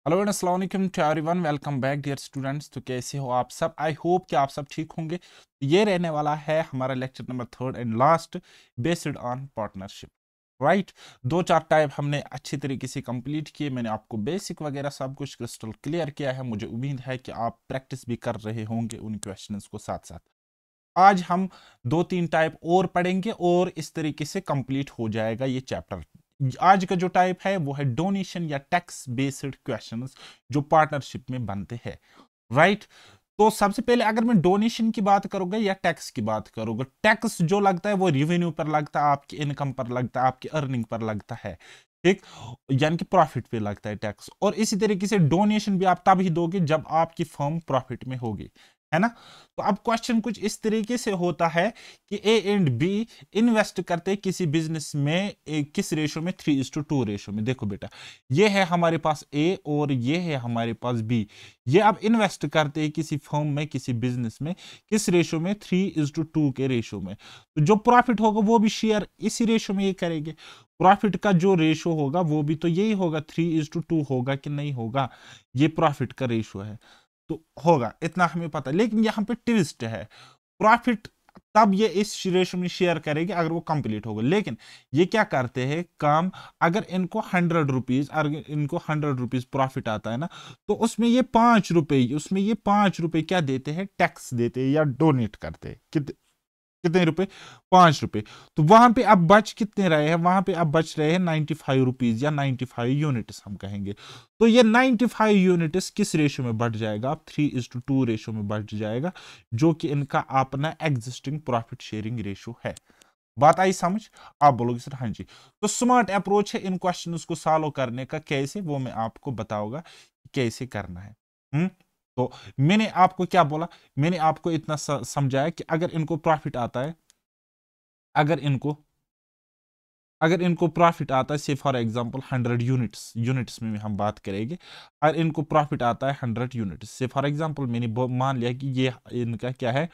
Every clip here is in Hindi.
हेलो एंड अस्सलाम वालेकुम to everyone, welcome back dear students. तो कैसे हो आप सब? आई होप कि आप सब ठीक होंगे। ये रहने वाला है हमारा lecture number third and last, based on partnership. Right, दो चार टाइप हमने अच्छी तरीके से कंप्लीट किए। मैंने आपको बेसिक वगैरह सब कुछ क्रिस्टल क्लियर किया है। मुझे उम्मीद है कि आप प्रैक्टिस भी कर रहे होंगे उन क्वेश्चंस को साथ साथ। आज हम दो तीन टाइप और पढ़ेंगे और इस तरीके से कंप्लीट हो जाएगा ये चैप्टर। आज का जो टाइप है वो है डोनेशन या टैक्स बेस्ड क्वेश्चंस जो पार्टनरशिप में बनते हैं। राइट, तो सबसे पहले अगर मैं डोनेशन की बात करूंगा या टैक्स की बात करूंगा, टैक्स जो लगता है वो रिवेन्यू पर लगता है, आपकी इनकम पर लगता है, आपकी अर्निंग पर लगता है। ठीक, यानी कि प्रॉफिट पे लगता है टैक्स। और इसी तरीके से डोनेशन भी आप तब ही दोगे जब आपकी फर्म प्रॉफिट में होगी, है ना। तो अब क्वेश्चन कुछ इस तरीके से होता है कि ए एंड बी इन्वेस्ट करते हैं किसी बिजनेस में, किस रेशो में? 3:2 रेशो में। देखो बेटा, ये है हमारे पास ए और ये है हमारे पास बी। ये अब इन्वेस्ट करते हैं किसी फर्म में, किसी बिजनेस में, किस रेशो में? 3:2 के रेशो में। तो जो प्रॉफिट होगा वो भी शेयर इसी रेशो में ये करेंगे। प्रॉफिट का जो रेशो होगा वो भी तो यही होगा, 3:2 होगा कि नहीं होगा? ये प्रॉफिट का रेशो है तो होगा, इतना हमें पता है। लेकिन यहां पे ट्विस्ट है, प्रॉफिट तब ये इस रेशो में शेयर करेंगे अगर वो कंप्लीट होगा। लेकिन ये क्या करते हैं काम, अगर इनको 100 रुपीज, अगर इनको 100 रुपीज प्रॉफिट आता है ना, तो उसमें ये 5 रुपए, उसमें ये 5 रुपए क्या देते हैं? टैक्स देते हैं या डोनेट करते हैं। कितने रुपए? 5 रुपए। तो वहां पे अब बच कितने रहे हैं? वहां पे अब बच रहे हैं 95 रुपीज या 95 यूनिट्स हम कहेंगे। तो ये 95 यूनिट्स किस रेशो में बढ़ जाएगा? अब 3:2 रेशो में बढ़ जाएगा, जो कि इनका अपना एग्जिस्टिंग प्रॉफिट शेयरिंग रेशो है। बात आई समझ? आप बोलोगे सर हाँ जी। तो स्मार्ट अप्रोच है इन क्वेश्चंस को सॉल्व करने का। कैसे, वो मैं आपको बताऊंगा कैसे करना है। तो मैंने आपको क्या बोला? मैंने आपको इतना समझाया कि अगर इनको प्रॉफिट आता है, अगर इनको अगर इनको प्रॉफिट आता है, से फॉर एग्जांपल 100 यूनिट्स, यूनिट्स में हम बात करेंगे। अगर इनको प्रॉफिट आता है 100 यूनिट्स, से फॉर एग्जांपल मैंने मान लिया कि ये इनका क्या है?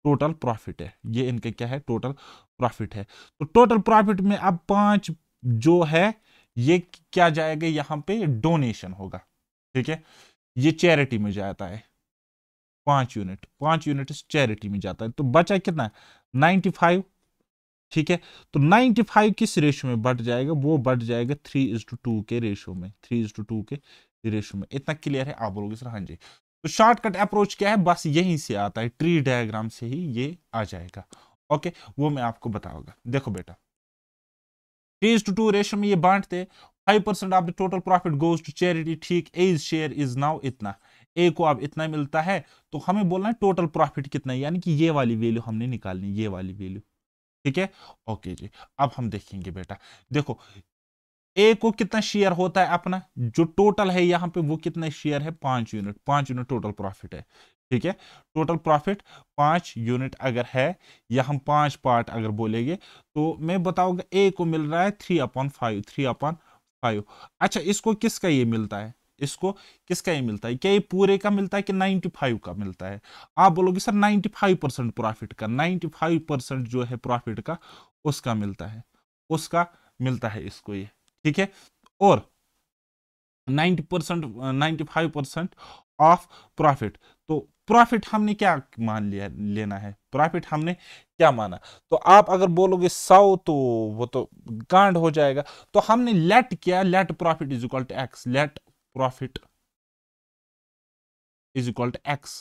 टोटल प्रॉफिट है। ये इनका क्या है? टोटल प्रॉफिट है। तो टोटल प्रॉफिट में अब 5 जो है ये क्या जाएगा? यहां पे डोनेशन होगा। ठीक है, ये चैरिटी में जाता है। 5 यूनिट चैरिटी में जाता है। तो बचा कितना? 95। ठीक है, तो 95 किस रेशो में बढ़ जाएगा? वो बढ़ जाएगा 3:2 के रेशो में। 3:2 के रेशो में। इतना क्लियर है? आप बोलोगे सर हाँ जी। तो शॉर्टकट अप्रोच क्या है? बस यहीं से आता है, ट्री डायग्राम से ही ये आ जाएगा। ओके, वो मैं आपको बताऊंगा। देखो बेटा, 3:2 रेशो में ये बांटते, 5% of the total profit goes to charity. ठीक, एज शेयर इज नाउ इतना, ए को अब इतना मिलता है। तो हमें बोलना है टोटल प्रॉफिट कितना है, यानी कि ये वाली वैल्यू हमने निकालनी, ये वाली वैल्यू। ठीक है, ओके जी। अब हम देखेंगे बेटा, देखो ए को कितना शेयर होता है अपना, जो टोटल है यहां पे वो कितना शेयर है? 5 यूनिट। 5 यूनिट टोटल प्रॉफिट है। ठीक है, टोटल प्रॉफिट 5 यूनिट अगर है, या हम 5 पार्ट अगर बोलेंगे, तो मैं बताऊंगा ए को मिल रहा है 3/5, 3/5। अच्छा, इसको किसका ये मिलता है? इसको किसका ये मिलता है? क्या ये पूरे का मिलता है कि 95 का मिलता है? आप बोलोगे सर 95% प्रॉफिट का, 95% जो है प्रॉफिट का उसका मिलता है, उसका मिलता है इसको ये। ठीक है, और 90%, 95% ऑफ प्रॉफिट। तो प्रॉफिट हमने क्या मान लिया, लेना है प्रॉफिट हमने क्या माना? तो आप अगर बोलोगे 100 तो वो तो कांड हो जाएगा। तो हमने लेट किया, let profit is equal to x, let profit is equal to x.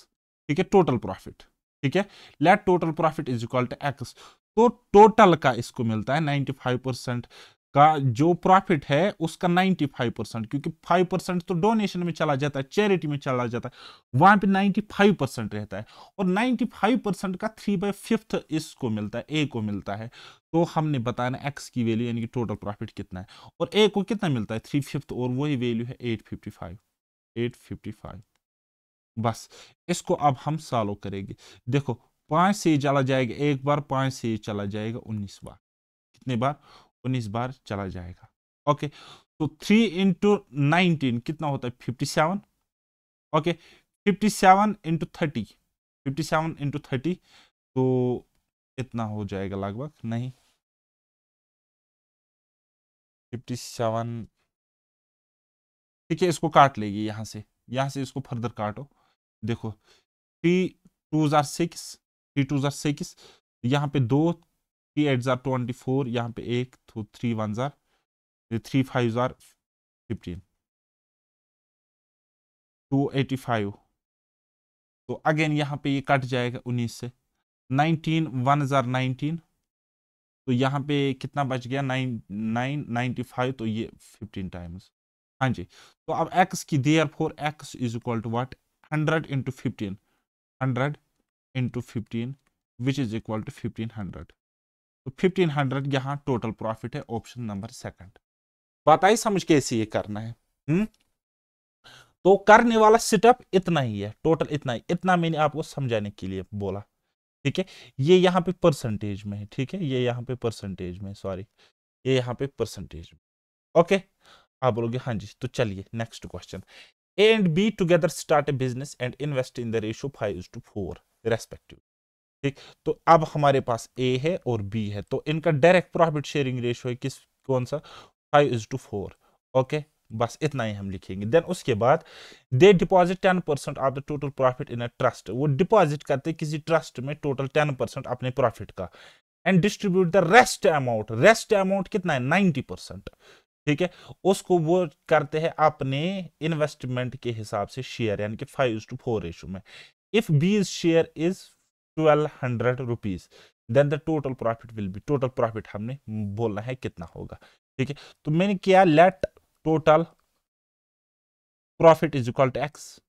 ठीक है, टोटल प्रॉफिट। ठीक है, let total profit is equal to x. तो टोटल का इसको मिलता है 95% का जो प्रॉफिट है उसका 95%, क्योंकि 5% तो डोनेशन में चला जाता है, चैरिटी में चला जाता है, वहां पे 95% रहता है। और 95% का 3/5 इसको मिलता है, ए को मिलता है। तो हमने बताना एक्स की वैल्यू, यानी कि टोटल प्रॉफिट कितना है, और ए को कितना मिलता है? 3/5, और वही वैल्यू है 855। 855। बस, इसको अब हम सॉल्व करेंगे। देखो, 5 से चला जाएगा एक बार, 5 से चला जाएगा 19 बार। कितने बार? 19 बार चला जाएगा। ओके, तो 3 × 19 कितना होता है? 57। ओके, 57 × 30, 57 × 30, तो इतना हो जाएगा लगभग, नहीं 57, ठीक है, इसको काट लेगी यहाँ से इसको फर्दर काटो। देखो 3 2 6, 3 2 6, यहाँ पे 2, 3 8 24, यहाँ पे 1 तो 3 1 3 5 15, 285। तो अगेन यहाँ पे ये कट जाएगा 19 से, 19 1 19, तो यहाँ पे कितना बच गया, 95, तो ये 15 टाइम्स। हाँ जी, तो अब x की therefore x is equal to what, 100 into 15, 100 into 15 which is equal to 1500। तो 1500 यहाँ टोटल प्रॉफिट है, ऑप्शन नंबर सेकंड। बात आई समझ कैसे ये करना है। तो करने वाला सेटअप इतना ही है, टोटल इतना ही, इतना मैंने आपको समझाने के लिए बोला। ठीक है, ये यहाँ पे परसेंटेज में है, ठीक है, ये यहाँ पे परसेंटेज में, सॉरी ये यहाँ पे परसेंटेज में। ओके, आप बोलोगे हाँ जी, तो चलिए next question. A and B together start a business and invest in the ratio 5:4 respective. ठीक, तो अब हमारे पास A है और B है, तो इनका डायरेक्ट प्रॉफिट शेयरिंग रेशियो है किस, कौन सा, 5:4। ओके, बस इतना ही हम लिखेंगे। देन उसके बाद they deposit 10% of the total profit in a trust, वो डिपॉजिट करते किसी ट्रस्ट में टोटल 10% अपने प्रॉफिट का, and distribute the rest amount, rest amount कितना है, 90%। ठीक है, उसको वो करते हैं अपने इन्वेस्टमेंट के हिसाब से शेयर, यानी कि 5:4 रेशियो में। If B's share is 1200 rupees, then the total profit will be, total profit हमने बोलना है कितना होगा। ठीक है, तो मैंने किया let total profit is equal to x,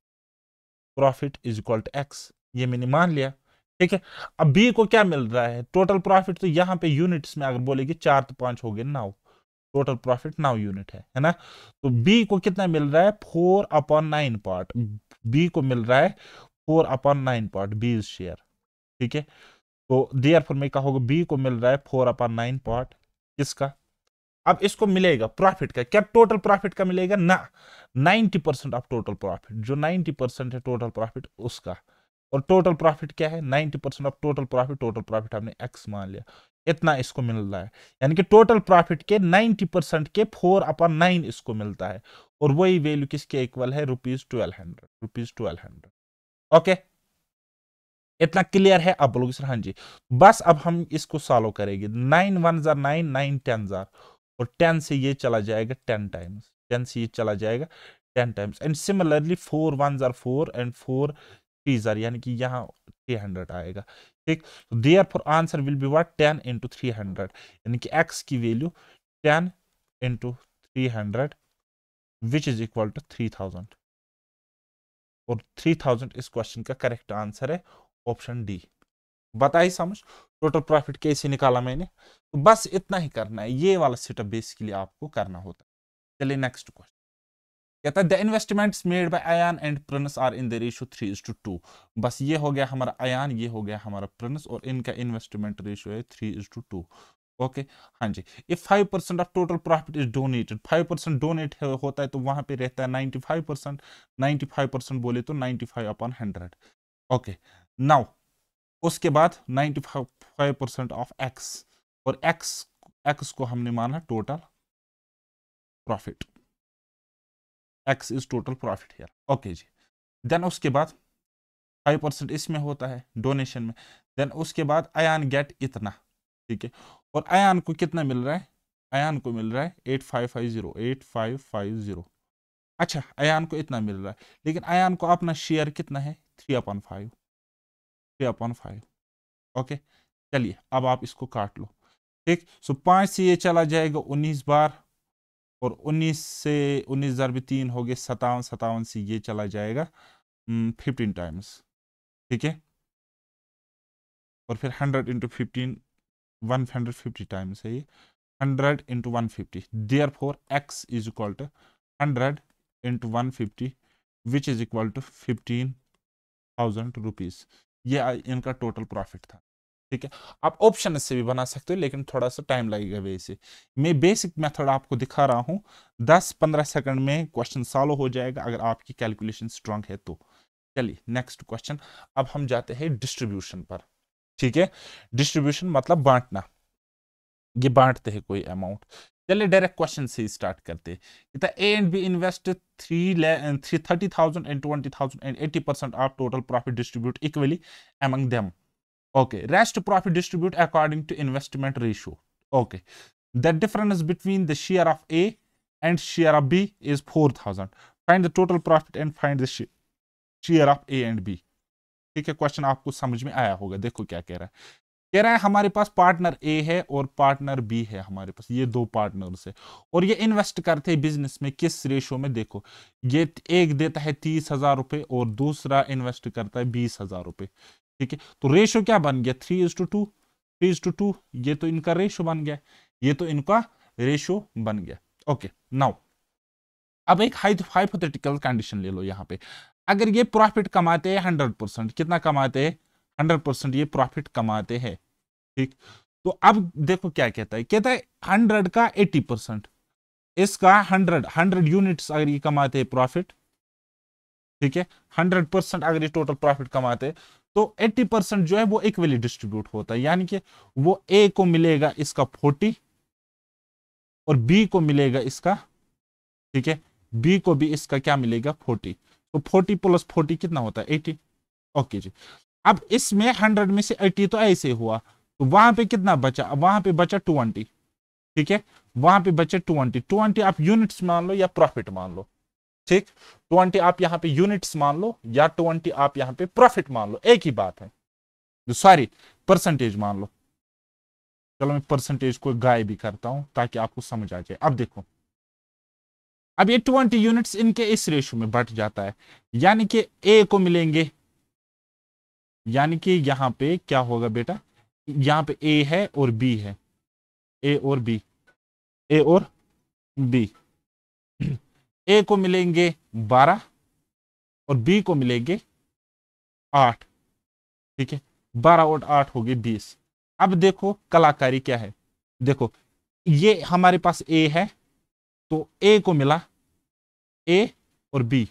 profit is equal to x, ये मैंने मान लिया। ठीक है, अब बी को क्या मिल रहा है, टोटल प्रॉफिट, तो यहाँ पे यूनिट्स में अगर बोलेगी 4 तो 5 हो गए 9, टोटल प्रॉफिट 9 यूनिट है ना। तो बी को कितना मिल रहा है, 4/9 पार्ट, बी को मिल रहा है 4/9 पार्ट, बी शेयर। ठीक है, तो देयरफॉर मैं कहोगे बी को मिल रहा है 4/9 पार्ट किसका, अब इसको मिलेगा प्रॉफिट का, क्या टोटल प्रॉफिट का मिलेगा ना, 90% ऑफ टोटल प्रॉफिट, जो 90% है टोटल प्रॉफिट उसका। और टोटल प्रॉफिट क्या है, 90% of total profit, total profit हमने एक्स मान लिया, इतना इसको मिल रहा है। यानी कि टोटल प्रॉफिट के 90% के 4/9 इसको मिलता है, और वही वैल्यू किसके इक्वल है, ₹1200, ₹1200। ओके, इतना क्लियर है। अब बोलोगे सर हाँ जी, बस अब हम इसको सॉल्व करेंगे। 9 1 9, 9 10 और 10 से ये चला जाएगा 10 टाइम्स, 10 से ये चला जाएगा 10 टाइम्स, एंड सिमिलरली 4 1 4 एंड 4 3 यानी कि यहाँ 300 आएगा। ठीक, तो therefore answer will be what, 10 into 300, यानी कि x की value 10 into 300 which is equal to 3000, और 3000 इस क्वेश्चन का करेक्ट आंसर है, ऑप्शन डी। बताइए समझ, टोटल प्रॉफिट कैसे निकाला मैंने, तो बस इतना ही करना है, ये वाला सेटअप बेसिकली आपको करना होता है। चलिए नेक्स्ट क्वेश्चन, कहता है the investments made by Ayaan and Prince are in the ratio 3:2। बस ये हो गया हमारा अयान, ये हो गया हमारा प्रिंस, और इनका इन्वेस्टमेंट रेशियो है 3:2। ओके, हाँ जी, if 5% of total profit is donated, 5% donate होता है तो वहां पे रहता है 95%, 95% बोले तो 95/100। ओके, नाउ उसके बाद 95% ऑफ एक्स, और एक्स को हमने माना total profit, x is total profit here. Okay जी, देन उसके बाद 5% इसमें होता है डोनेशन में, देन उसके बाद अयान गेट इतना। ठीक है, और अयान को कितना मिल रहा है, अयान को मिल रहा है 8550। अच्छा, अयान को इतना मिल रहा है, लेकिन अयान को अपना शेयर कितना है, 3/5, 3/5। ओके, चलिए अब आप इसको काट लो। ठीक, सो 5 से ये चला जाएगा 19 बार, और 19 से 19 ज़र भी 3 हो गए 57, 57 से ये चला जाएगा 15 टाइम्स। ठीक है, और फिर 100 इंटू 15, 150 टाइम्स है ये, 100 into 150, therefore x is equal to 100 into 150 which is equal to 15,000 rupees. ये इनका टोटल प्रॉफिट था। ठीक है, आप ऑप्शन से भी बना सकते हो, लेकिन थोड़ा सा टाइम लगेगा वैसे। मैं बेसिक मेथड आपको दिखा रहा हूं, 10-15 सेकंड में क्वेश्चन सॉल्व हो जाएगा अगर आपकी कैलकुलेशन स्ट्रांग है तो। चलिए नेक्स्ट क्वेश्चन, अब हम जाते हैं डिस्ट्रीब्यूशन पर। ठीक है, डिस्ट्रीब्यूशन मतलब बांटना, ये बांटते हैं कोई अमाउंट। चलिए डायरेक्ट क्वेश्चन से स्टार्ट करते हैं। A and B invest 30,000 and 20,000 and 80% of total profit distribute equally among them. Okay, rest profit distribute according to investment ratio. Okay, the difference between the share of A and share of B is 4,000. Find the total profit and find the share of A and B. ठीक है, क्वेश्चन आपको समझ में आया होगा। देखो क्या कह रहा है। कह रहा है हमारे पास पार्टनर ए है और पार्टनर बी है, हमारे पास ये दो पार्टनर्स है और ये इन्वेस्ट करते हैं बिजनेस में किस रेशो में। देखो ये एक देता है 30,000 रुपए और दूसरा इन्वेस्ट करता है 20,000 रुपए। ठीक है, तो रेशो क्या बन गया 3:2। 3:2 ये तो इनका रेशो बन गया, ये तो इनका रेशो बन गया। ओके, नाउ अब एक हाइपोथेटिकल कंडीशन ले लो यहाँ पे। अगर ये प्रॉफिट कमाते हैं 100%, कितना कमाते हैं 100% ये प्रॉफिट कमाते हैं। ठीक, तो अब देखो क्या कहता है, कहता है 100 का 80%, इसका 100 यूनिट्स अगर ये कमाते हैं प्रॉफिट, ठीक है 100% अगर ये टोटल प्रॉफिट कमाते हैं तो 80% जो है वो इक्वली डिस्ट्रीब्यूट होता है, यानी कि वो ए को मिलेगा इसका 40 और बी को मिलेगा इसका, ठीक है बी को भी इसका क्या मिलेगा 40। तो 40 + 40 कितना होता है 80। ओके जी, अब इसमें 100 में से 80 तो ऐसे हुआ, तो वहां पे कितना बचा, वहां पे बचा 20। ठीक है, वहां पे बचे 20 आप यूनिट्स मान लो या प्रॉफिट मान लो। ठीक, 20 आप यहां पे यूनिट्स मान लो या 20 आप यहां पे प्रॉफिट मान लो, एक ही बात है। सॉरी, परसेंटेज मान लो। चलो मैं परसेंटेज को गायब भी करता हूं ताकि आपको समझ आ जाए। अब देखो, अब ये 20 यूनिट्स इनके इस रेशो में बढ़ जाता है, यानी कि ए को मिलेंगे, यानी कि यहां पे क्या होगा बेटा, यहां पे ए है और बी है, ए और बी, ए और बी। ए को मिलेंगे 12 और बी को मिलेंगे 8। ठीक है, 12 और 8 हो गए 20। अब देखो कलाकारी क्या है, देखो ये हमारे पास ए है तो ए को मिला, ए और बी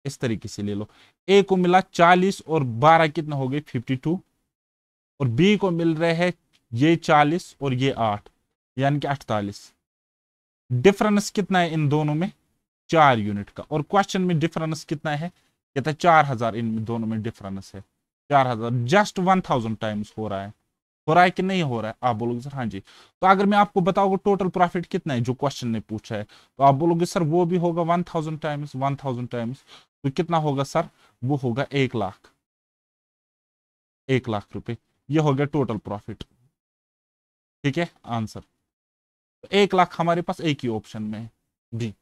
इस तरीके से ले लो, ए को मिला 40 और 12 कितना हो गए 52 और बी को मिल रहे हैं ये 40 और ये 8 यानी कि 48। डिफरेंस कितना है इन दोनों में 4 यूनिट का, और क्वेश्चन में डिफरेंस कितना है, कहता है 4000 इन दोनों में डिफरेंस है 4000। जस्ट 1000 टाइम्स हो रहा है कि नहीं हो रहा है, आप बोलोगे सर हाँ जी। तो अगर मैं आपको बताऊंगा टोटल प्रॉफिट कितना है जो क्वेश्चन ने पूछा है, तो आप बोलोगे सर वो भी होगा 1000 टाइम्स 1000 टाइम्स, तो कितना होगा सर, वो होगा 1 लाख, 1 लाख रुपए, ये हो गया टोटल प्रॉफिट। ठीक है आंसर, 1 लाख हमारे पास एक ही ऑप्शन में है जी।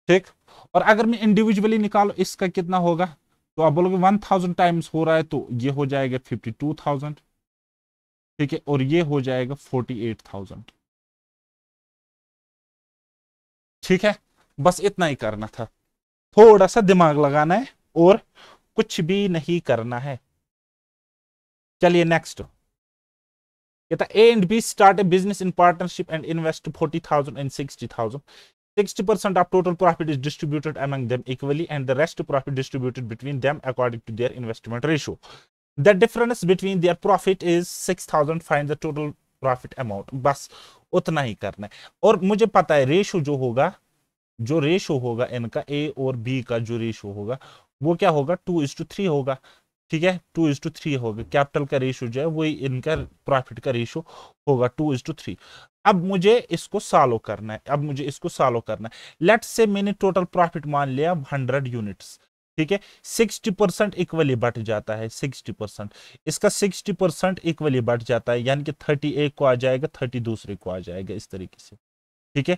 ठीक, और अगर मैं इंडिविजुअली निकालो इसका कितना होगा, तो आप बोलोगे 1000 टाइम्स हो रहा है तो ये हो जाएगा 52,000। ठीक है, और ये हो जाएगा 48,000। ठीक है, बस इतना ही करना था, थोड़ा सा दिमाग लगाना है और कुछ भी नहीं करना है। चलिए नेक्स्ट, कहता A and B start a business in partnership and invest 40,000 and 60,000. 60% of total profit is distributed among them equally and the rest profit distributed between them according to their investment ratio. The difference between their profit is 6,000. Find the total profit amount. बस उतना ही करना है, और मुझे पता है रेशो जो होगा, जो रेशो होगा इनका ए और बी का जो रेशो होगा वो क्या होगा 2:3 होगा। ठीक है, 2:3 होगा, कैपिटल का रेशो जो है वही इनका प्रॉफिट का रेशो होगा 2:3। अब मुझे इसको सॉल्व करना है, अब मुझे इसको सॉल्व करना है। लेट्स से मैंने टोटल प्रॉफिट मान लिया 100 यूनिट्स। ठीक है, 60% इक्वली बढ़ जाता है, 60% इसका 60% इक्वली बढ़ जाता है, यानी कि 30 एक को आ जाएगा 30 दूसरे को आ जाएगा इस तरीके से। ठीक है,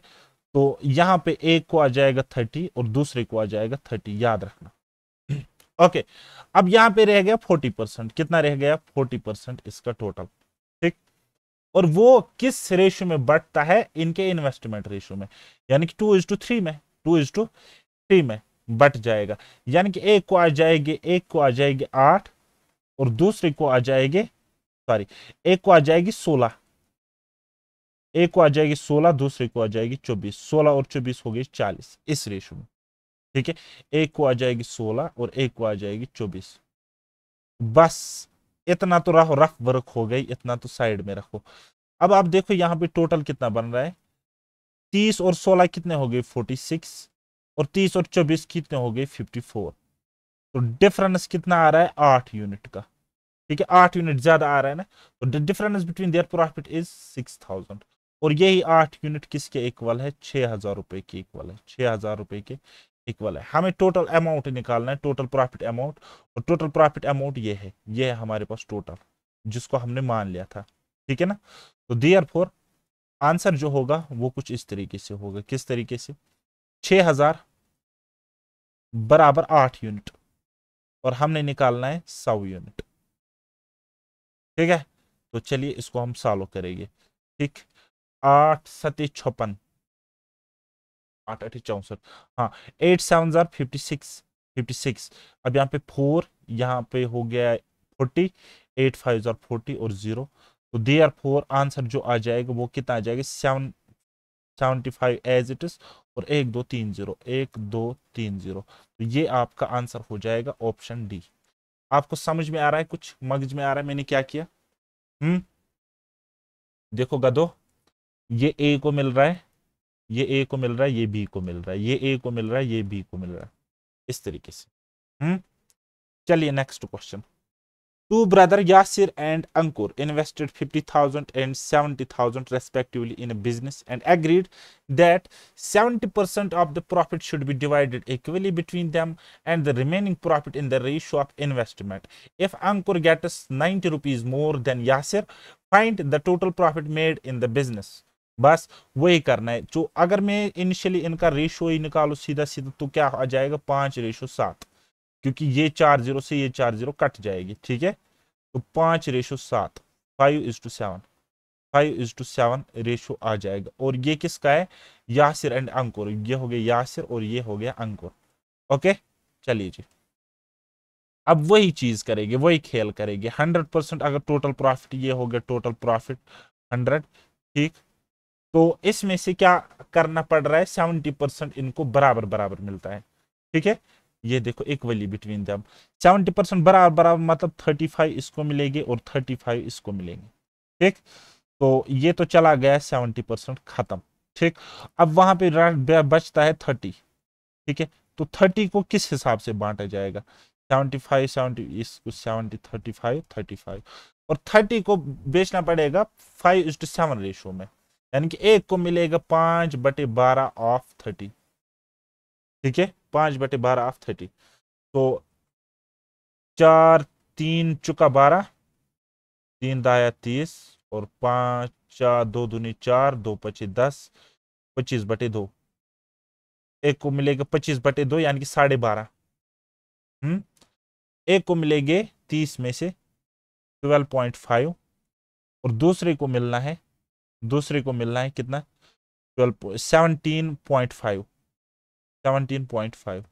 तो यहां पे एक को आ जाएगा 30 और दूसरे को आ जाएगा 30, याद रखना। ओके, अब यहां पे रह गया 40%, कितना रह गया 40% इसका टोटल। ठीक, और वो किस रेशो में बढ़ता है, इनके इन्वेस्टमेंट रेशो में, यानी कि 2:3 में, 2:3 में बढ़ जाएगा, यानी कि एक को आ जाएगी 8 और दूसरे को आ जाएगी, सॉरी एक को आ जाएगी 16, एक को आ जाएगी 16 दूसरे को आ जाएगी 24, 16 और 24 हो गई 40 इस रेशो में। ठीक है, एक को आ जाएगी 16 और एक को आ जाएगी 24। बस इतना तो रहो, रफ वर्क हो गई, इतना तो साइड में रखो। अब आप देखो यहाँ पे टोटल कितना बन रहा है, 30 और 16 कितने हो गए 46, और 30 और 24 कितने हो गए 54। तो डिफरेंस कितना आ रहा है 8 यूनिट का, ठीक है 8 यूनिट ज्यादा आ रहा है ना। तो the difference between their profit is 6000, और यही 8 यूनिट किसके इक्वल है 6000 रुपए के इक्वल है, 6000 रुपए के इक्वल है। हमें टोटल अमाउंट निकालना है, टोटल प्रॉफिट अमाउंट, और टोटल प्रॉफिट अमाउंट ये है हमारे पास टोटल, जिसको हमने मान लिया था, ठीक है ना। तो देयरफॉर आंसर जो होगा वो कुछ इस तरीके से होगा, किस तरीके से 6000 बराबर 8 यूनिट, और हमने निकालना है 100 यूनिट, ठीक है। तो चलिए इसको हम सॉल्व करेंगे, ठीक। 8 सती 56, 8 8 64, हाँ 8 7 जार 56, 56। अब यहाँ पे 4, यहाँ पे हो गया 40, 8 5 जार 40 और 0। तो देयर फोर आंसर जो आ जाएगा वो कितना आ जाएगा 75 एज इट इज, और 1 2 3 0, 1 2 3 0। तो ये आपका आंसर हो जाएगा ऑप्शन डी। आपको समझ में आ रहा है, कुछ मगज में आ रहा है मैंने क्या किया? देखो गधो, ये ए को मिल रहा है, ये ए को मिल रहा है, ये बी को मिल रहा है, ये ए को मिल रहा है, ये बी को मिल रहा है, इस तरीके से। चलिए next question. Two brother Yasir and Ankur invested 50,000 and 70,000 respectively in a business and agreed that 70% of the profit should be divided equally between them and the remaining profit in the ratio of investment. If Ankur gets 90 rupees more than Yasir, find the total profit made in the business. बस वही करना है। जो अगर मैं इनिशियली इनका रेशियो ही निकालू सीधा सीधा तो क्या आ जाएगा 5:7, क्योंकि ये 4 0 से ये 4 0 कट जाएगी, ठीक है। तो 5:7, 5:7, 5:7 रेशो आ जाएगा। और ये किसका है यासिर एंड अंकुर, ये हो गया यासिर और ये हो गया अंकुर। ओके चलिए जी, अब वही चीज करेंगे, वही खेल करेंगे। 100% अगर टोटल प्रॉफिट, ये हो गया टोटल प्रॉफिट 100, ठीक। तो इसमें से क्या करना पड़ रहा है 70% इनको बराबर बराबर मिलता है, ठीक है। ये देखो इक्वली बिटवीन दम 70% बराबर बराबर, मतलब 35 इसको मिलेगी और 35 इसको मिलेंगे, ठीक। तो ये तो चला गया 70% खत्म, ठीक। अब वहां पे बचता है 30, ठीक है। तो 30 को किस हिसाब से बांटा जाएगा 75 70, इसको 70 35 35, और 30 को बेचना पड़ेगा 5:7 रेशो में, यानी कि एक को मिलेगा 5/12 ऑफ 30, ठीक है 5/12 ऑफ 30। तो 4 3 चुका 12, 3 दाया 30, और 5 4 2 दूनी 4, 2 5 10, 25/2, एक को मिलेगा 25/2 यानी कि 12.5। एक को मिलेंगे 30 में से 12.5, और दूसरे को मिलना है कितना 17.5, 17.5।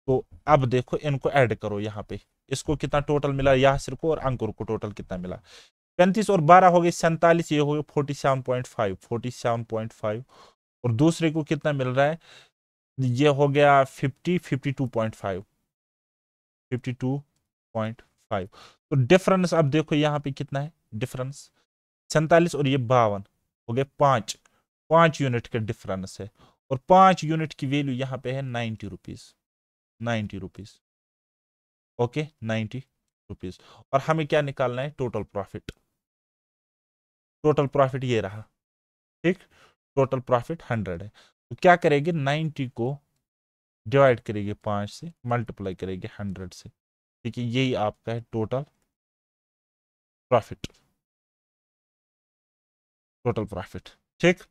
तो अब देखो इनको ऐड करो यहाँ पे, इसको कितना टोटल मिला यासिर को और अंकुर को टोटल कितना मिला 35 और 12 हो गए 47, ये हो गए 47.5, 47.5। और दूसरे को कितना मिल रहा है, ये हो गया 52.5, 52.5। तो डिफरेंस अब देखो यहाँ पे कितना है डिफरेंस 47 और ये 52 हो गए 5 यूनिट का डिफरेंस है। और 5 यूनिट की वैल्यू यहाँ पे है 90 रुपीज, 90 रुपीज, ओके 90 रुपीज। और हमें क्या निकालना है टोटल प्रॉफिट, टोटल प्रॉफिट ये रहा, ठीक। टोटल प्रॉफिट 100 है। तो क्या करेंगे 90 को डिवाइड करेंगे 5 से, मल्टीप्लाई करेंगे 100 से, ठीक है। यही आपका है टोटल प्रॉफिट, टोटल प्रॉफिट, ठीक।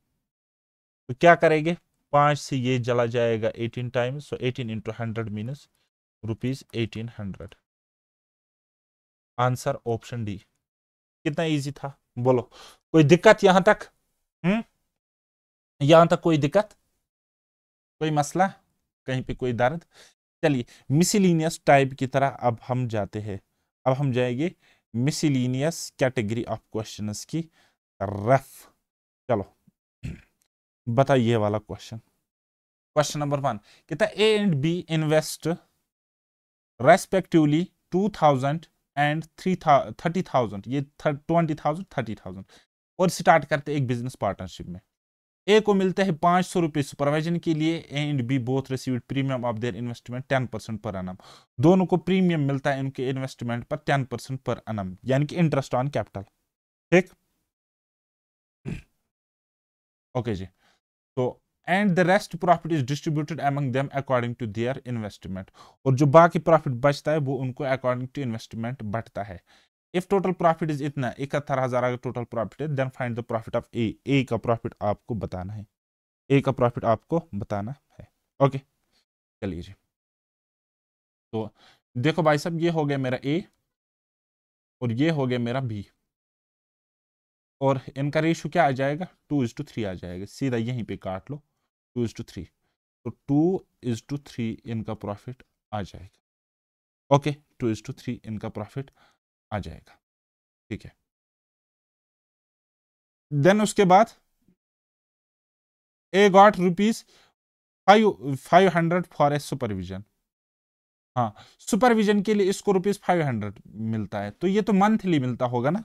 तो क्या करेंगे 5 से ये जला जाएगा 18 टाइम्स, सो 18 into 100 मीनस rupees 1800। Answer option D. कितना इजी था बोलो, कोई दिक्कत यहां तक? यहां तक कोई दिक्कत, कोई मसला, कहीं पे कोई दर्द? चलिए मिसलिनियस टाइप की तरह अब हम जाते हैं, अब हम जाएंगे मिसलिनियस कैटेगरी ऑफ क्वेश्चंस की रफ। चलो बताइए वाला क्वेश्चन, क्वेश्चन नंबर 1 कहता है A and B invest respectively 2000 and 30,000, ये 20,000 30,000, और स्टार्ट करते एक बिजनेस पार्टनरशिप में। ए को मिलते हैं 500 रुपये सुपरवाइजन के लिए, A and B both received premium of their investment 10% per annum. दोनों को प्रीमियम मिलता है इनके इन्वेस्टमेंट पर 10% पर एनम, यानी कि इंटरेस्ट ऑन कैपिटल। ठीक, ओके जी। तो and the rest profit is distributed among them according to their investment, और जो बाकी प्रॉफिट बचता है वो उनको अकॉर्डिंग टू इन्वेस्टमेंट बढ़ता है। इफ टोटल प्रॉफिट इज इतना 71,000 अगर टोटल प्रॉफिट है, then find the profit of A, A का प्रॉफिट आपको बताना है, ए का प्रॉफिट आपको बताना है। ओके, चलिए जी। तो देखो भाई साहब, ये हो गया मेरा ए और ये हो गया मेरा बी, और इनका रेशियो क्या आ जाएगा, 2:3 आ जाएगा, सीधा यहीं पे काट लो, 2:3। तो 2:3 इनका प्रॉफिट आ जाएगा। ओके, 2:3 इनका प्रॉफिट आ जाएगा। ठीक है, देन उसके बाद A got rupees 500 for a supervision. हाँ, सुपरविजन के लिए इसको रुपीज 500 मिलता है, तो ये तो मंथली मिलता होगा ना,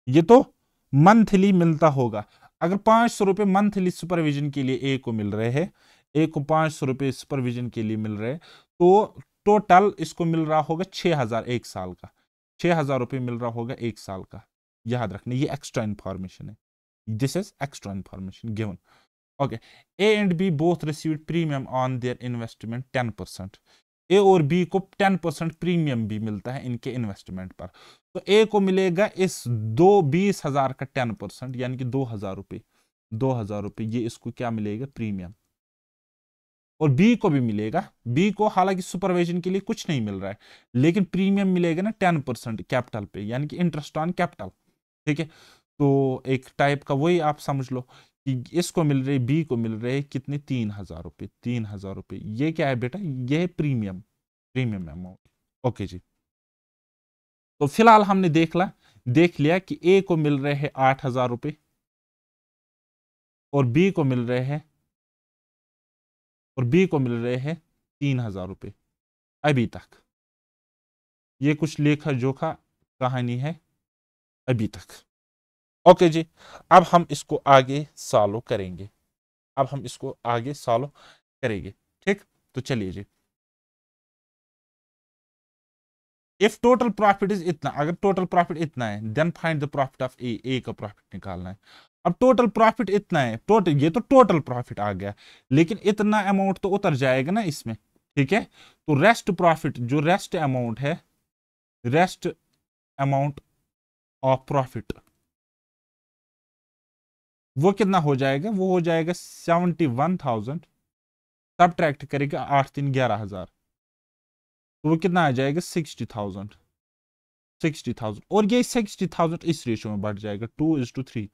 ये तो मंथली मिलता होगा। अगर 500 रुपये मंथली सुपरविजन के लिए ए को मिल रहे हैं, ए को 500 रुपये सुपरविजन के लिए मिल रहे हैं, तो टोटल इसको मिल रहा होगा 6,000 एक साल का, 6,000 रुपये मिल रहा होगा एक साल का। याद रखना, ये एक्स्ट्रा इंफॉर्मेशन है, this is extra information given. Okay, A and B both received premium on their investment 10%। A और बी को 10% प्रीमियम भी मिलता है इनके इन्वेस्टमेंट पर। तो ए को मिलेगा इस 20,000 का 10%, यानी कि 2,000 रुपये, 2,000 रुपये ये इसको क्या मिलेगा, प्रीमियम। और बी को भी मिलेगा, बी को हालांकि सुपरविजन के लिए कुछ नहीं मिल रहा है, लेकिन प्रीमियम मिलेगा ना 10% कैपिटल पे, यानी कि इंटरेस्ट ऑन कैपिटल। ठीक है, तो एक टाइप का वही आप समझ लो कि इसको मिल रहे, बी को मिल रहे कितने, 3,000 रुपये, 3,000 रुपये। ये क्या है बेटा, ये है प्रीमियम, प्रीमियम अमाउंट। ओके जी, तो फिलहाल हमने देख लिया कि ए को मिल रहे हैं 8,000 रुपये और बी को मिल रहे हैं, और बी को मिल रहे हैं 3,000 रुपये अभी तक। ये कुछ लेखा जोखा कहानी है अभी तक। ओके जी, अब हम इसको आगे सॉल्व करेंगे, अब हम इसको आगे सॉल्व करेंगे। ठीक, तो चलिए जी। इफ टोटल प्रॉफिट इज इतना, अगर टोटल प्रॉफिट इतना है, then find the profit of A, A का प्रॉफिट निकालना है। अब टोटल प्रॉफिट इतना है, टोटल, ये तो टोटल प्रॉफिट आ गया, लेकिन इतना अमाउंट तो उतर जाएगा ना इसमें। ठीक है, तो रेस्ट प्रॉफिट, जो रेस्ट अमाउंट है, रेस्ट अमाउंट ऑफ प्रॉफिट, वो कितना हो जाएगा, वो हो जाएगा 71,000, सब्ट्रैक्ट करेगा 8 3 11,000, तो वो कितना आ जाएगा 60,000, 60,000। और ये 60,000 इस रेशियो में बढ़ जाएगा 2:3,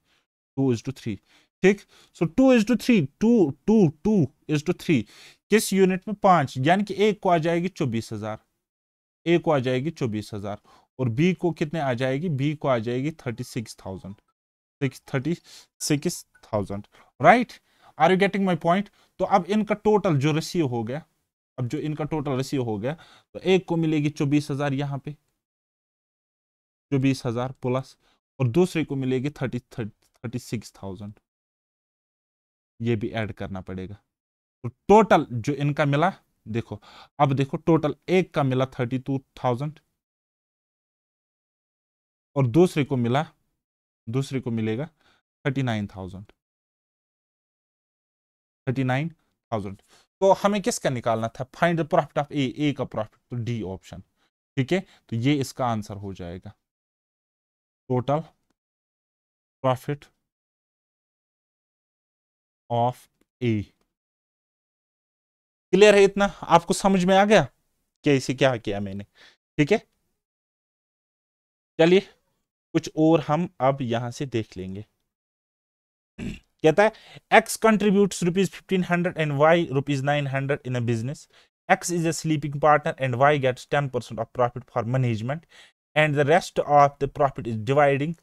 2:3। ठीक, सो 2:3, 2:3 किस यूनिट में, 5, यानी कि एक को आ जाएगी 24,000, ए को आ जाएगी 24,000, और बी को कितने आ जाएगी, बी को आ जाएगी 36,000, 36,000। Right, are you getting my point. तो अब इनका टोटल जो रेशियो हो गया, अब जो इनका टोटल रेशियो हो गया, तो एक को मिलेगी 24,000 यहाँ पे, 24,000 प्लस, और दूसरे को मिलेगी 36,000, ये भी ऐड करना पड़ेगा। तो टोटल जो इनका मिला, देखो, अब देखो टोटल एक का मिला 32,000, और दूसरे को मिलेगा 39,000, 39,000। तो हमें किसका निकालना था, find the profit of A, A का प्रॉफिट, तो डी ऑप्शन। ठीक है, तो ये इसका आंसर हो जाएगा, total profit of A. Clear है, इतना आपको समझ में आ गया कैसे क्या किया मैंने। ठीक है, चलिए कुछ और हम अब यहां से देख लेंगे। कहता है X contributes ₹1,500 and Y ₹900 in a business. X is a sleeping partner and Y gets 10% of profit for management, and the rest of the profit is dividing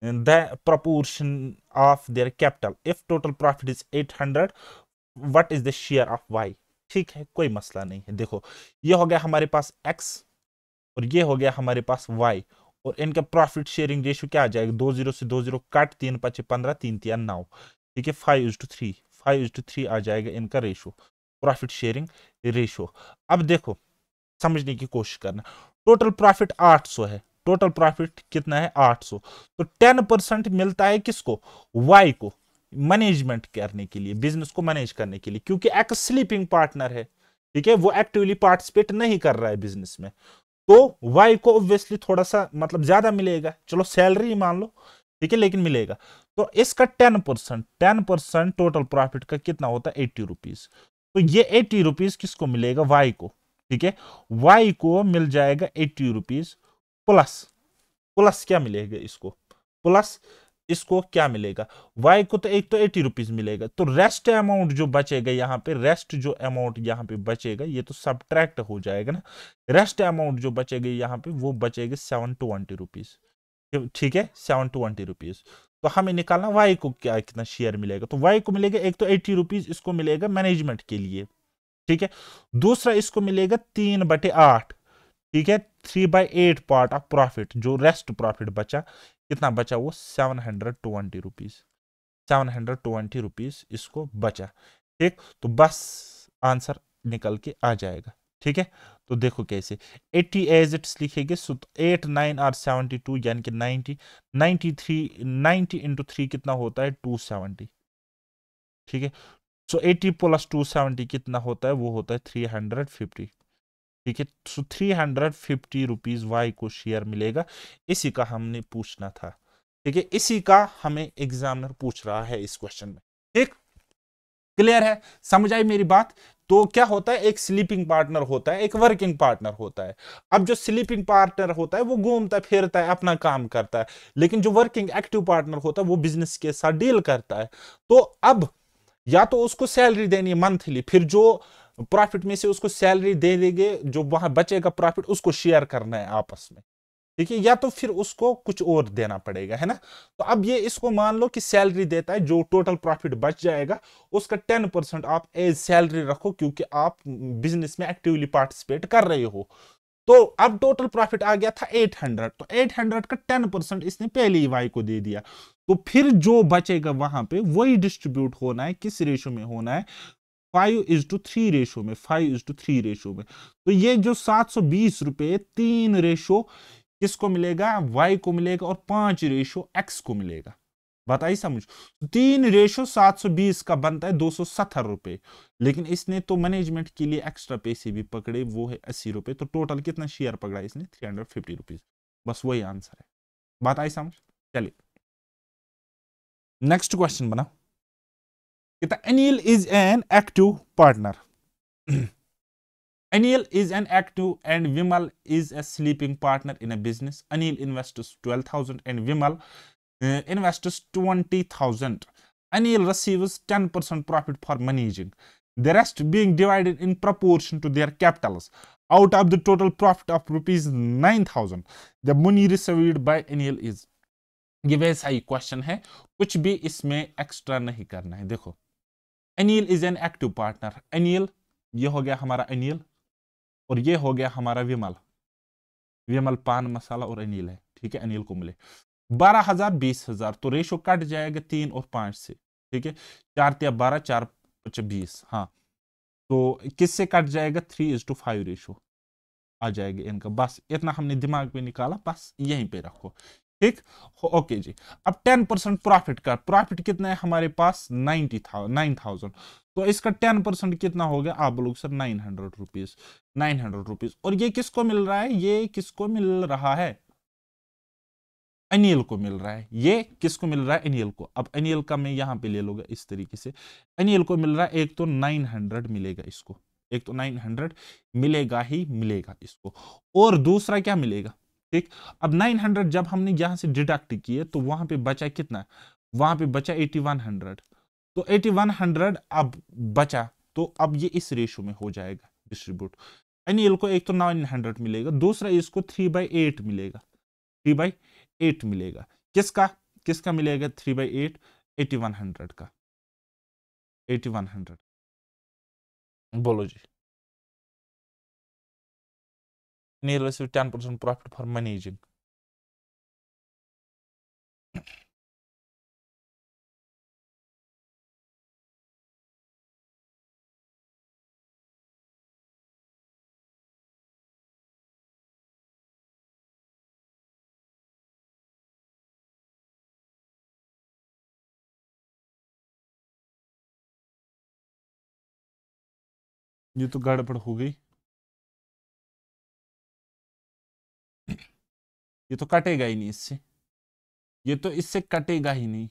the proportion of their capital. If total profit is 800, what is the share of Y? ठीक है, कोई मसला नहीं है। देखो, ये हो गया हमारे पास X और ये हो गया हमारे पास Y, और इनका प्रॉफिट शेयरिंग रेशियो क्या आ जाएगा, 2 0 से 2 0 काट, 3 5 15, 3 3 9। ठीक है, 5:3, 5:3 आ जाएगा इनका रेशो, प्रॉफिट शेयरिंग रेशो। अब देखो समझने की कोशिश करना, टोटल प्रॉफिट 800 है, टोटल प्रॉफिट कितना है 800, तो 10% मिलता है किसको, वाई को, मैनेजमेंट करने के लिए, बिजनेस को मैनेज करने के लिए, क्योंकि एक स्लीपिंग पार्टनर है, ठीक है, वो एक्टिवली पार्टिसिपेट नहीं कर रहा है बिजनेस में, तो वाई को ऑब्वियसली थोड़ा सा मतलब ज्यादा मिलेगा, चलो सैलरी मान लो, ठीक है, लेकिन मिलेगा। तो इसका 10% टोटल प्रॉफिट का कितना होता है 80 रुपीज, तो ये 80 रुपीज किसको मिलेगा, वाई को, ठीक है, वाई को मिल जाएगा 80 रुपीज, प्लस प्लस क्या मिलेगा इसको, प्लस इसको क्या मिलेगा, वाई को तो एक तो 80 रुपीज मिलेगा, तो रेस्ट अमाउंट जो बचेगा यहाँ पे, रेस्ट जो अमाउंट यहाँ पे बचेगा ये तो सब्ट्रैक्ट हो जाएगा ना, रेस्ट अमाउंट जो बचेगा यहाँ पे वो बचेगा 720 रुपीज, ठीक है, 720 रुपीज। तो हमें निकालना वाई को क्या कितना शेयर मिलेगा, तो वाई को मिलेगा एक तो 80 रुपीज इसको मिलेगा मैनेजमेंट के लिए, ठीक है, दूसरा इसको मिलेगा 3/8, ठीक है, 3/8 पार्ट ऑफ प्रॉफिट, जो रेस्ट प्रॉफिट बचा कितना बचा वो 720 रुपीज, 720 रुपीज इसको बचा, ठीक, तो बस आंसर निकल के आ जाएगा, ठीक है। तो देखो कैसे 80 एज इट्स लिखेंगे, 8 9 और 72 यानी कि 90, 93 90 इंटू 3 कितना होता है 270, ठीक है, सो 80 प्लस 270 कितना होता है, वो होता है 350, ठीक है, सो 350 रुपीज वाई को शेयर मिलेगा, इसी का हमने पूछना था, ठीक है, इसी का हमें एग्जामिनर पूछ रहा है इस क्वेश्चन में, ठीक, क्लियर है, समझ आई मेरी बात। तो क्या होता है, एक स्लीपिंग पार्टनर होता है, एक वर्किंग पार्टनर होता है, अब जो स्लीपिंग पार्टनर होता है वो घूमता फिरता है अपना काम करता है, लेकिन जो वर्किंग एक्टिव पार्टनर होता है वो बिजनेस के साथ डील करता है, तो अब या तो उसको सैलरी देनी है मंथली, फिर जो प्रॉफिट में से उसको सैलरी दे देंगे, जो वहां बचेगा प्रॉफिट उसको शेयर करना है आपस में, ठीक है, या तो फिर उसको कुछ और देना पड़ेगा, है ना। तो अब ये इसको मान लो कि सैलरी देता है, जो टोटल प्रॉफिट बच जाएगा उसका 10% आप एज सैलरी रखो, क्योंकि आप बिजनेस में एक्टिवली पार्टिसिपेट कर रहे हो। तो अब टोटल प्रॉफिट आ गया था 800, तो 800 का 10% इसने पहले ही वाई को दे दिया, तो फिर जो बचेगा वहां पे वही डिस्ट्रीब्यूट होना है, किस रेशो में होना है, 5:3 रेशो में, 5:3 रेशो में। तो ये जो 720 रुपए 3 रेशो किसको मिलेगा, वाई को मिलेगा, और 5 रेशो एक्स को मिलेगा, बताइए समझ। 3:720 का बनता है 270 रुपए, लेकिन इसने तो मैनेजमेंट के लिए एक्स्ट्रा पैसे भी पकड़े, वो है 80 रुपए, तो टोटल कितना शेयर पकड़ा इसने 350 रुपीज, बस वही आंसर है, बात आई समझ। चलिए नेक्स्ट क्वेश्चन बना, कहता Anil is an active partner, Anil is an active and Vimal is a sleeping partner in a business. Anil invests 12,000 and Vimal invests 20,000. Anil receives 10% profit for managing, the rest being divided in proportion to their capitals. Out of the total profit of rupees 9,000, the money received by Anil is. ये वैसा ही क्वेश्चन है, कुछ भी इसमें एक्स्ट्रा नहीं करना है। देखो Anil is an active partner, Anil ये हो गया हमारा अनिल, और ये हो गया हमारा विमल, विमल पान मसाला और अनिल है, ठीक है, अनिल को मिले 12,000 20,000, तो रेशो कट जाएगा 3 और 5 से, ठीक है, 4 या 12 4 20, हाँ, तो किससे कट जाएगा 3:5 रेशो आ जाएगा इनका, बस इतना हमने दिमाग में निकाला, बस यहीं पे रखो, ठीक, ओके जी। अब 10% प्रॉफिट का, प्रॉफिट कितना है हमारे पास 9,000, तो इसका 10% कितना हो गया, आप बोलोगे सर 900 रुपीज, 900 रुपीज, और ये किसको मिल रहा है, ये किसको मिल रहा है, अनिल को मिल रहा है, ये किसको मिल रहा है अनिल को। अब अनिल का मैं यहां पे ले लूंगा इस तरीके से, अनिल को मिल रहा है एक तो 900 मिलेगा इसको, एक तो 900 मिलेगा ही मिलेगा इसको, और दूसरा क्या मिलेगा, ठीक। अब 900 जब हमने यहां से डिडक्ट किए तो वहां पे बचा कितना, वहां पे बचा 8100, तो 8100 अब बचा, तो अब ये इस रेशो में हो जाएगा डिस्ट्रीब्यूट। अनिल को एक तो 900 मिलेगा, दूसरा इसको 3/8 मिलेगा, 3/8 मिलेगा, किसका किसका मिलेगा 3/8, 8100 का, 8100, बोलो जी। Neil received 10% profit for managing. ये तो गड़बड़ हो गई, ये तो कटेगा ही नहीं इससे, ये तो इससे कटेगा ही नहीं।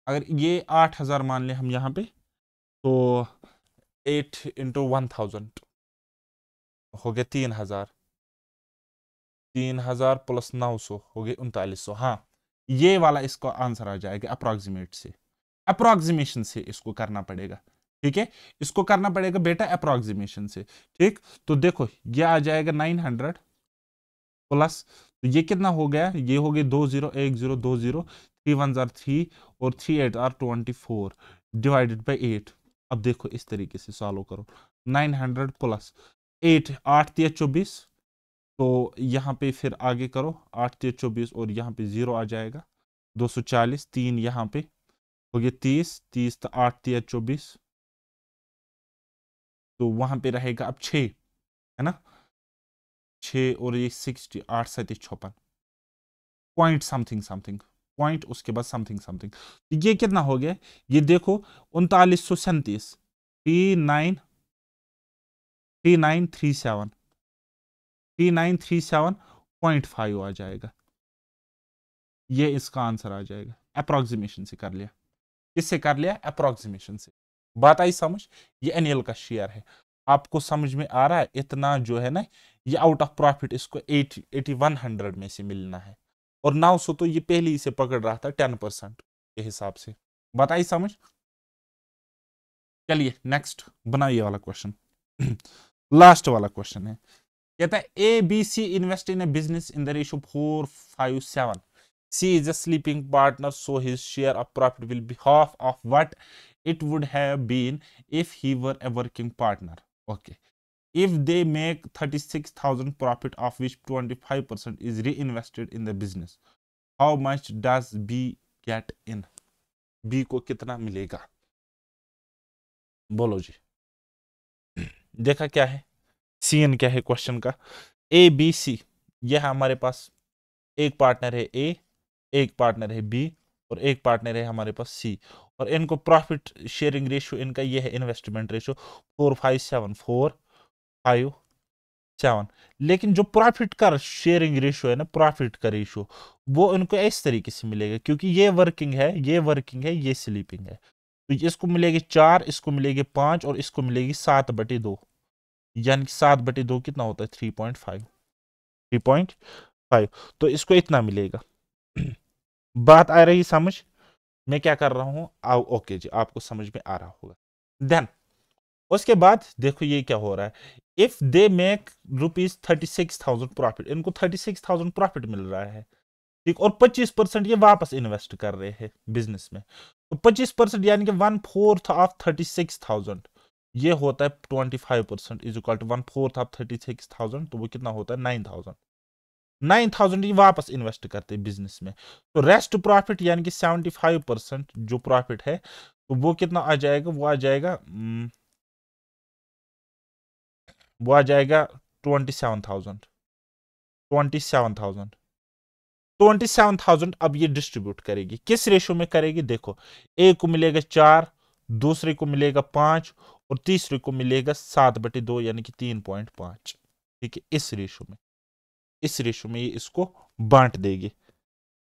अगर ये 8,000 मान ले हम यहाँ पे, तो 8 × 1,000 हो गया 3,000, 3,000 प्लस 900 हो गए 3,900। हाँ, ये वाला इसका आंसर आ जाएगा अप्रोक्सीमेट से, अप्रोक्सीमेशन से इसको करना पड़ेगा। ठीक है, इसको करना पड़ेगा बेटा अप्रोक्सीमेशन से। ठीक, तो देखो ये आ जाएगा 900 प्लस, तो ये कितना हो गया, ये हो गया 201020, 3 1 3 और 3 8 24 डिवाइडेड बाई 8। अब देखो इस तरीके से सॉल्व करो, 900 प्लस 8, 8 3 24, तो यहाँ पे फिर आगे करो 8 3 24 और यहाँ पे 0 आ जाएगा, 240, 3 यहाँ पे हो गया 30, 30 तो 8 3 24, तो वहां पे रहेगा अब 6, है ना, 6 और ये 60, 8 7 56 पॉइंट समथिंग समथिंग, पॉइंट उसके बाद समथिंग समथिंग, ये कितना हो गया, ये देखो 3937, 3937, 3937.5 आ जाएगा, ये इसका आंसर आ जाएगा। अप्रोक्सीमेशन से कर लिया, किससे कर लिया, अप्रोक्सीमेशन से। बात आई समझ, ये एनएल का शेयर है, आपको समझ में आ रहा है, इतना जो है ना, ये आउट ऑफ प्रॉफिट इसको 8100 में से मिलना है, और 900 तो ये पहले ही से पकड़ रहा था 10% के हिसाब से। बात आई समझ, चलिए नेक्स्ट बनाइए वाला क्वेश्चन। लास्ट वाला क्वेश्चन है, कहता है A B C invest in a business in the ratio 4:5:7। C is a sleeping partner, so his share of profit will be half of what it would have been if he were a working partner. Okay. If they make 36,000 profit, of which 25% is reinvested in the business, how much does B get in? B को कितना मिलेगा, बोलो जी। देखा क्या है, सीन क्या है क्वेश्चन का, ए बी सी, यह हमारे पास एक पार्टनर है ए, एक पार्टनर है बी, और एक पार्टनर है हमारे पास सी, और इनको प्रॉफिट शेयरिंग रेशियो इनका ये है, इन्वेस्टमेंट रेशियो 4:5:7, लेकिन जो प्रॉफिट का शेयरिंग रेशियो है ना, प्रॉफिट का रेशियो, वो इनको इस तरीके से मिलेगा, क्योंकि ये वर्किंग है, ये वर्किंग है, ये स्लीपिंग है, तो इसको मिलेगी 4, इसको मिलेगी 5, और इसको मिलेगी 7/2, यानी कि 7/2 कितना होता है, 3.5, 3.5, तो इसको इतना मिलेगा। बात आ रही समझ, मैं क्या कर रहा हूं, आओ ओके जी, आपको समझ में आ रहा होगा। देन उसके बाद देखो ये क्या हो रहा है, इफ दे मेक ₹36,000 प्रॉफिट, इनको 36,000 प्रॉफिट मिल रहा है, ठीक, और 25% ये वापस इन्वेस्ट कर रहे हैं बिजनेस में, तो 25% यानी कि 1/4 ऑफ 36,000, ये होता है 25%, इज इक्वल टू 1/4 ऑफ 36,000, तो वो कितना होता है 9,000, 9,000 ये वापस इन्वेस्ट करते हैं बिजनेस में, तो रेस्ट प्रॉफिट यानी कि 75% जो प्रॉफिट है, तो वो कितना आ जाएगा, वो आ जाएगा 27,000, 27,000, 27,000 अब ये डिस्ट्रीब्यूट करेगी, किस रेशो में करेगी, देखो ए को मिलेगा 4, दूसरे को मिलेगा 5, और तीसरे को मिलेगा 7/2 यानी कि 3.5, ठीक है, इस रेशो में, इस रेशो में ये इसको बांट देगी।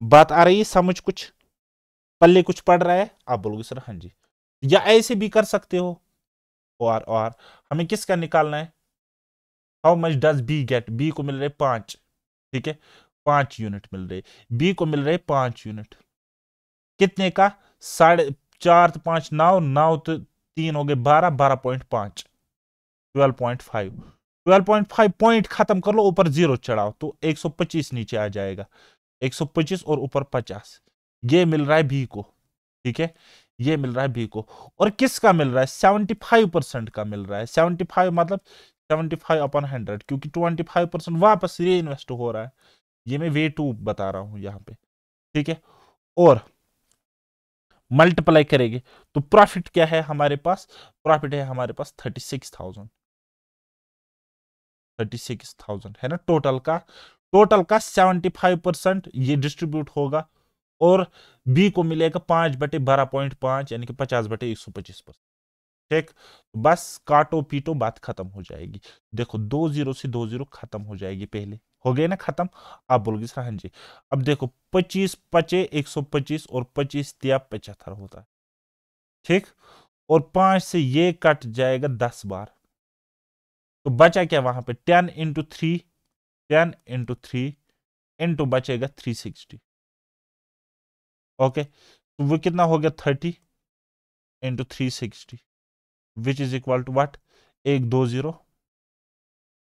बात आ रही है समझ, कुछ पल्ले कुछ पड़ रहा है, आप बोलोगे सर हाँ जी, या ऐसे भी कर सकते हो, और हमें किसका निकालना है, how much does B get, B को मिल रहे 5, ठीक है, 5 यूनिट मिल रहे, बी को मिल रहे 5 यूनिट, कितने का, 4 तो 5 9, 9 तो 3 हो गए 12, 12.5, 12.5, 12.5 पॉइंट खत्म कर लो, ऊपर 0 चढ़ाओ, तो 125 नीचे आ जाएगा, 125 और ऊपर 50, ये मिल रहा है बी को, ठीक है, ये मिल रहा है बी को, और किसका मिल रहा है, 75% का मिल रहा है, 75 मतलब 75/100, क्योंकि 25% वापस री इन्वेस्ट हो रहा है, ये मैं वे टू बता रहा हूं यहाँ पे, ठीक है, और मल्टीप्लाई करेंगे, तो प्रॉफिट क्या है हमारे पास, प्रॉफिट है हमारे पास 36,000, 36,000 है ना, टोटल का 75% ये डिस्ट्रीब्यूट होगा, और बी को मिलेगा 5/12.5 यानी कि 50/125%, ठीक, बस काटो पीटो बात खत्म हो जाएगी। देखो 2 0 से 2 0 खत्म हो जाएगी, पहले हो गए ना खत्म। आप बोलोगे सर हाँ जी। अब देखो 25 पचे 125 और 25 दिया 75 होता है। ठीक, और 5 से ये कट जाएगा 10 बार, तो बचा क्या वहां पे 10 इंटू 3, 10 इंटू 3 इंटू बचेगा 360। ओके, तो वो कितना हो गया 30 into 360 which is equal to what, 1 2 0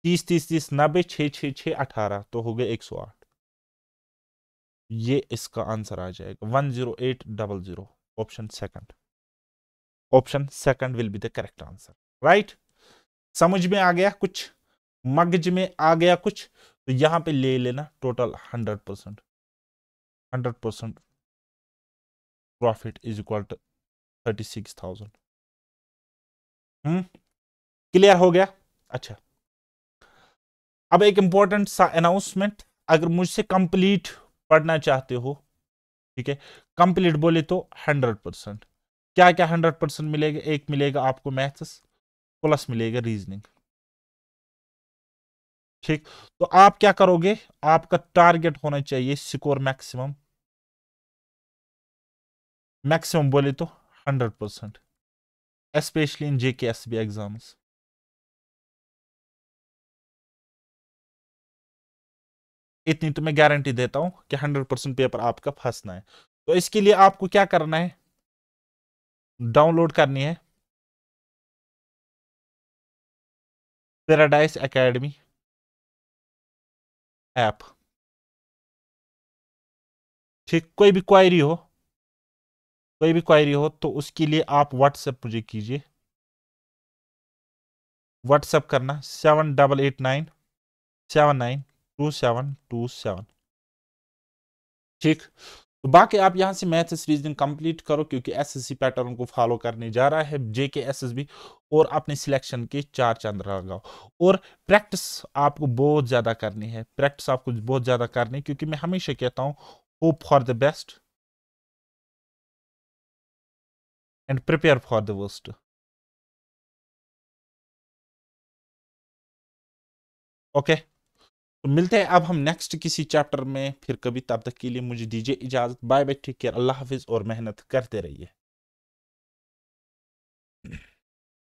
30 30 30 90 6 6 6 18, तो हो गया 108। ये इसका आंसर आ जाएगा 10800, option second. Option second will be the correct answer, right. समझ में आ गया कुछ, मगज में आ गया कुछ, तो यहां पे ले लेना total 100%, 100% profit is equal to 36,000। Clear हो गया। अच्छा, अब एक इंपॉर्टेंट सा अनाउंसमेंट, अगर मुझसे कंप्लीट पढ़ना चाहते हो, ठीक है, कंप्लीट बोले तो 100%। क्या क्या 100% मिलेगा, एक मिलेगा आपको मैथ्स प्लस मिलेगा रीजनिंग। ठीक, तो आप क्या करोगे, आपका टारगेट होना चाहिए स्कोर मैक्सिमम, मैक्सिमम बोले तो 100%, स्पेशली इन JKSB एग्जाम्स। इतनी तो मैं गारंटी देता हूं कि 100% पेपर आपका फंसना है। तो इसके लिए आपको क्या करना है, डाउनलोड करनी है पैराडाइज एकेडमी ऐप। ठीक, कोई भी क्वायरी हो तो उसके लिए आप व्हाट्सएप मुझे कीजिए। व्हाट्सएप करना 7889792727। ठीक, तो बाकी आप यहां से मैथ्स रीजनिंग कंप्लीट करो, क्योंकि SSC पैटर्न को फॉलो करने जा रहा है JKSSB, और अपने सिलेक्शन के 4 चांद लगाओ। और प्रैक्टिस आपको बहुत ज्यादा करनी है, प्रैक्टिस आपको बहुत ज्यादा करनी है, क्योंकि मैं हमेशा कहता हूं hope for the best and prepare for the worst. Okay, तो मिलते हैं अब हम नेक्स्ट किसी चैप्टर में फिर कभी, तब तक के लिए मुझे दीजिए इजाजत, बाय बाय, टेक केयर, अल्लाह हाफिज और मेहनत करते रहिए।